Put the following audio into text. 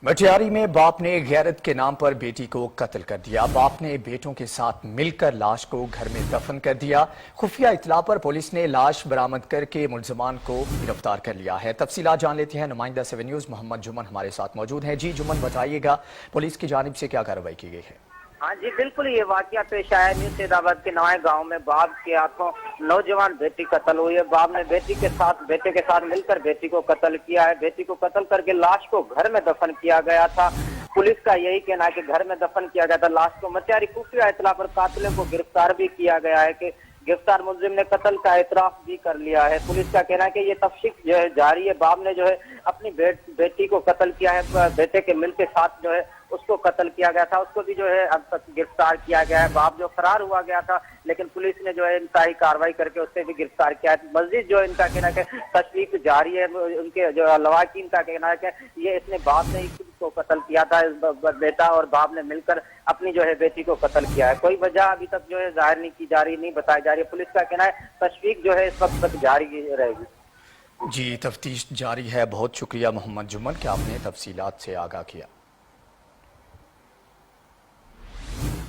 मटियारी में बाप ने गैरत के नाम पर बेटी को कत्ल कर दिया। बाप ने बेटों के साथ मिलकर लाश को घर में दफन कर दिया। खुफिया इत्तला पर पुलिस ने लाश बरामद करके मुलजमान को गिरफ्तार कर लिया है। तफसीलात जान लेते हैं। नुमाइंदा 7 न्यूज़ मोहम्मद जुमन हमारे साथ मौजूद हैं। जी जुमन, बताइएगा पुलिस की जानिब से क्या कार्रवाई की गई है? हाँ जी बिल्कुल, ये वाकया पेश आया न्यू सैदाबाद के नवाए गांव में। बाप के हाथों नौजवान बेटी कत्ल हुई है। बाप ने बेटे के साथ मिलकर बेटी को कत्ल किया है। बेटी को कत्ल करके लाश को घर में दफन किया गया था। पुलिस का यही कहना है कि घर में दफन किया गया था लाश को। मटियारी खुफिया इत्तला पर कातिलों को गिरफ्तार भी किया गया है कि गिरफ्तार मुलजिम ने कत्ल का एतराफ भी कर लिया है। पुलिस का कहना है कि ये तफ्तीश जो है जारी है। बाप ने जो है अपनी बेटी को कत्ल किया है। बेटे के मिल के साथ जो है उसको कत्ल किया गया था, उसको भी जो है अब तक गिरफ्तार किया गया है। बाप जो फरार हुआ गया था, लेकिन पुलिस ने जो है इंतहाई कार्रवाई करके उससे भी गिरफ्तार किया है। मस्जिद जो इनका कहना है कि तशरीफ जारी है। उनके जो लवाकिन का कहना है कि ये इसने बाप ने को कत्ल किया था। बेटा और बाप ने मिलकर अपनी जो है बेटी को कत्ल किया है। कोई वजह अभी तक जो है जाहिर नहीं की जा रही, नहीं बताई जा रही है। पुलिस का कहना है तशरीफ जो है इस वक्त तक जारी रहेगी। जी, तफ्तीश जारी है। बहुत शुक्रिया मोहम्मद जुमन कि आपने तफसीलात से आगाह किया।